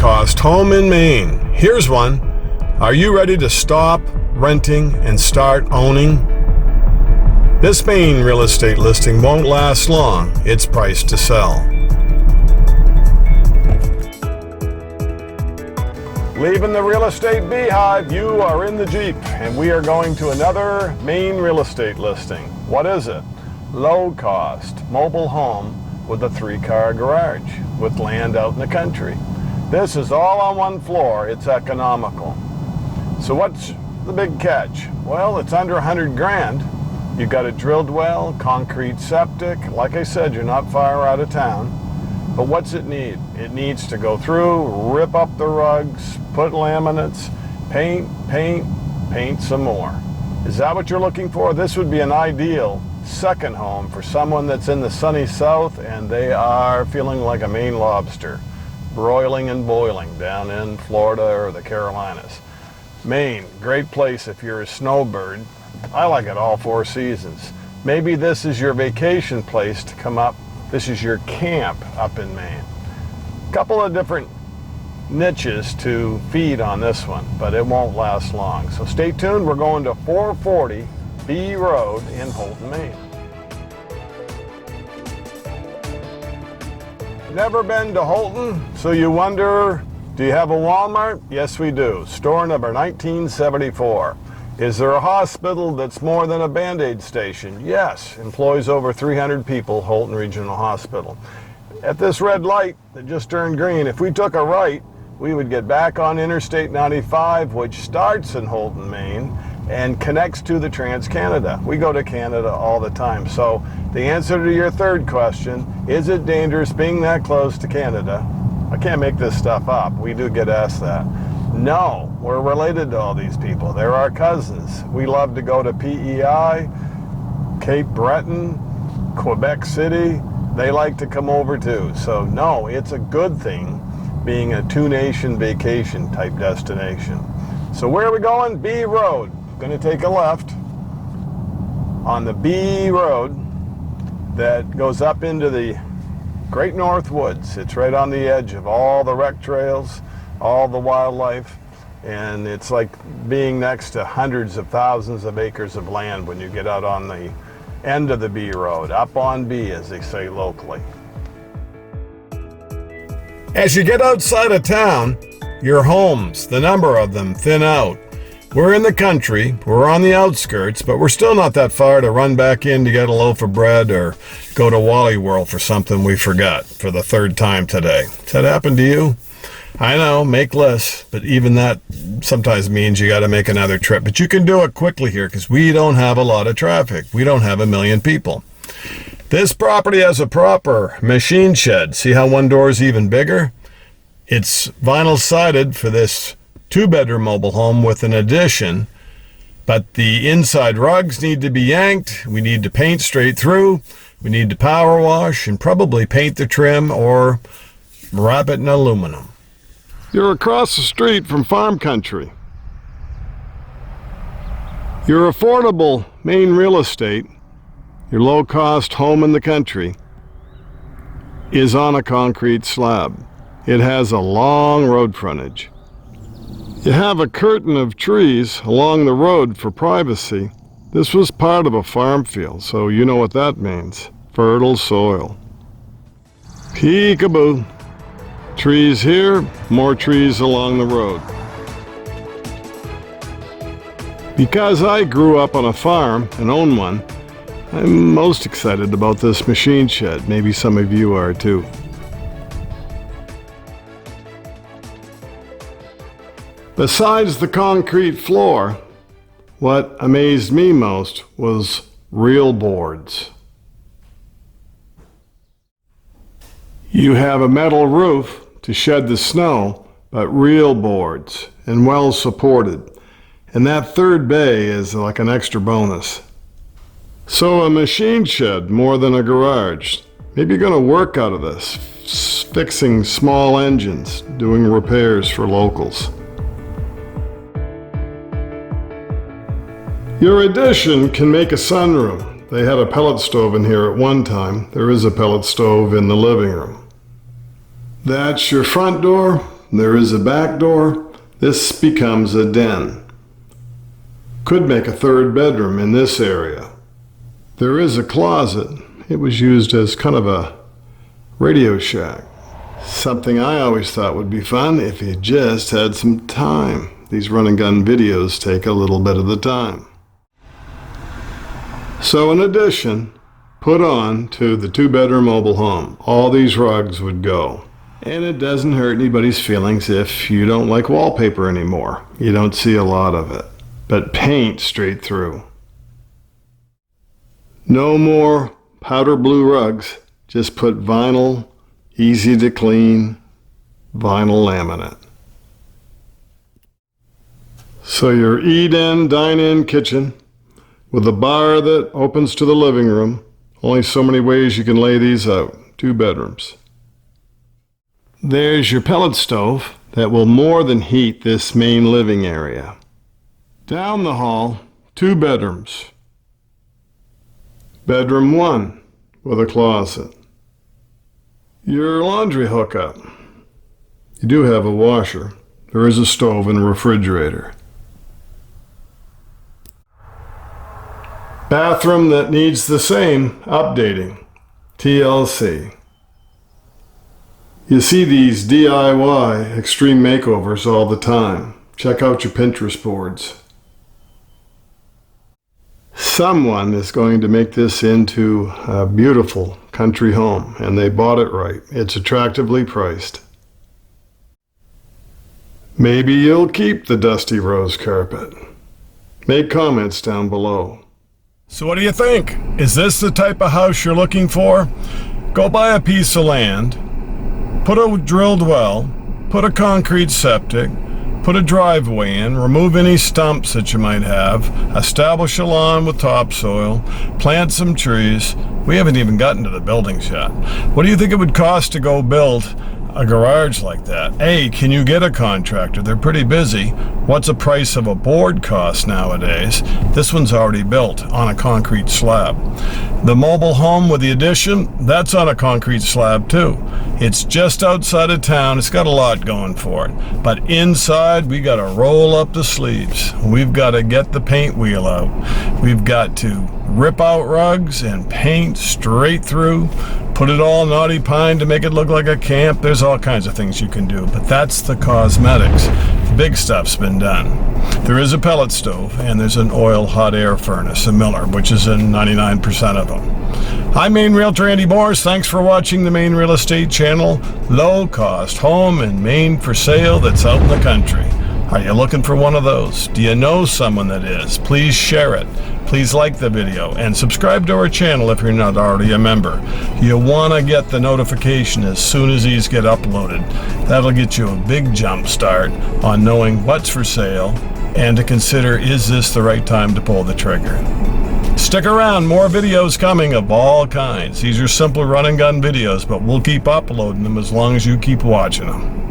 low-cost home in Maine. Here's one. Are you ready to stop renting and start owning? This Maine real estate listing won't last long. It's priced to sell. Leaving the real estate beehive, you are in the Jeep, and we are going to another Maine real estate listing. What is it? Low-cost mobile home with a 3-car garage with land out in the country. This is all on one floor. It's economical. So what's the big catch? Well, it's under 100 grand. You've got a drilled well, concrete septic. Like I said, you're not far out of town. But what's it need? It needs to go through, rip up the rugs, put laminates, paint some more. Is that what you're looking for? This would be an ideal second home for someone that's in the sunny south and they are feeling like a Maine lobster, broiling and boiling down in Florida or the Carolinas. Maine, great place if you're a snowbird. I like it all 4 seasons. Maybe this is your vacation place to come up. This is your camp up in Maine. Couple of different niches to feed on this one, but it won't last long. So stay tuned. We're going to 440 B Road in Houlton, Maine. Never been to Houlton, so you wonder, do you have a Walmart? Yes, we do. Store number 1974. Is there a hospital that's more than a Band-Aid station? Yes. Employs over 300 people, Houlton Regional Hospital. At this red light that just turned green, if we took a right, we would get back on Interstate 95, which starts in Houlton, Maine, and connects to the Trans-Canada. We go to Canada all the time. So the answer to your third question, is it dangerous being that close to Canada? I can't make this stuff up. We do get asked that. No, we're related to all these people. They're our cousins. We love to go to PEI, Cape Breton, Quebec City. They like to come over too. So no, it's a good thing being a two-nation vacation type destination. So where are we going? B Road. Going to take a left on the B Road that goes up into the Great North Woods. It's right on the edge of all the rec trails, all the wildlife, and it's like being next to hundreds of thousands of acres of land when you get out on the end of the B Road, up on B, as they say locally. As you get outside of town, your homes, the number of them, thin out. We're in the country, we're on the outskirts, but we're still not that far to run back in to get a loaf of bread or go to Wally World for something we forgot for the 3rd time today. Has that happened to you? I know, make lists, but even that sometimes means you got to make another trip. But you can do it quickly here because we don't have a lot of traffic. We don't have 1 million people. This property has a proper machine shed. See how one door is even bigger? It's vinyl sided for this 2-bedroom mobile home with an addition, but the inside rugs need to be yanked. We need to paint straight through. We need to power wash and probably paint the trim or wrap it in aluminum. You're across the street from farm country. Your affordable Maine real estate, your low-cost home in the country, is on a concrete slab. It has a long road frontage. You have a curtain of trees along the road for privacy. This was part of a farm field, so you know what that means. Fertile soil. Peekaboo. Trees here, more trees along the road. Because I grew up on a farm and own one, I'm most excited about this machine shed. Maybe some of you are too. Besides the concrete floor, what amazed me most was real boards. You have a metal roof to shed the snow, but real boards and well supported. And that 3rd bay is like an extra bonus. So a machine shed more than a garage. Maybe you're going to work out of this, fixing small engines, doing repairs for locals. Your addition can make a sunroom. They had a pellet stove in here at one time. There is a pellet stove in the living room. That's your front door. There is a back door. This becomes a den. Could make a third bedroom in this area. There is a closet. It was used as kind of a radio shack. Something I always thought would be fun if you just had some time. These run and gun videos take a little bit of the time. So in addition, put on to the 2-bedroom mobile home, all these rugs would go. And it doesn't hurt anybody's feelings if you don't like wallpaper anymore. You don't see a lot of it. But paint straight through. No more powder blue rugs. Just put vinyl, easy to clean, vinyl laminate. So your eat-in, dine-in kitchen with a bar that opens to the living room. Only so many ways you can lay these out. 2 bedrooms. There's your pellet stove that will more than heat this main living area. Down the hall, 2 bedrooms. Bedroom 1 with a closet. Your laundry hookup. You do have a washer. There is a stove and a refrigerator. Bathroom that needs the same updating. TLC. You see these DIY extreme makeovers all the time. Check out your Pinterest boards. Someone is going to make this into a beautiful country home, and they bought it right. It's attractively priced. Maybe you'll keep the dusty rose carpet. Make comments down below. So what do you think? Is this the type of house you're looking for? Go buy a piece of land, put a drilled well, put a concrete septic, put a driveway in, remove any stumps that you might have, establish a lawn with topsoil, plant some trees. We haven't even gotten to the buildings yet. What do you think it would cost to go build a garage like that? A, can you get a contractor? They're pretty busy. What's the price of a board cost nowadays? This one's already built on a concrete slab. The mobile home with the addition, that's on a concrete slab too. It's just outside of town. It's got a lot going for it. But inside, we got to roll up the sleeves. We've got to get the paint wheel out. We've got to rip out rugs and paint straight through. Put it all knotty pine to make it look like a camp. There's all kinds of things you can do, but that's the cosmetics. The big stuff's been done. There is a pellet stove, and there's an oil hot air furnace, a Miller, which is in 99% of them. I'm Maine Realtor Andy Moores. Thanks for watching the Maine Real Estate channel. Low cost home in Maine for sale that's out in the country. Are you looking for one of those? Do you know someone that is? Please share it. Please like the video and subscribe to our channel if you're not already a member. You want to get the notification as soon as these get uploaded. That'll get you a big jump start on knowing what's for sale and to consider, is this the right time to pull the trigger? Stick around, more videos coming of all kinds. These are simple run and gun videos, but we'll keep uploading them as long as you keep watching them.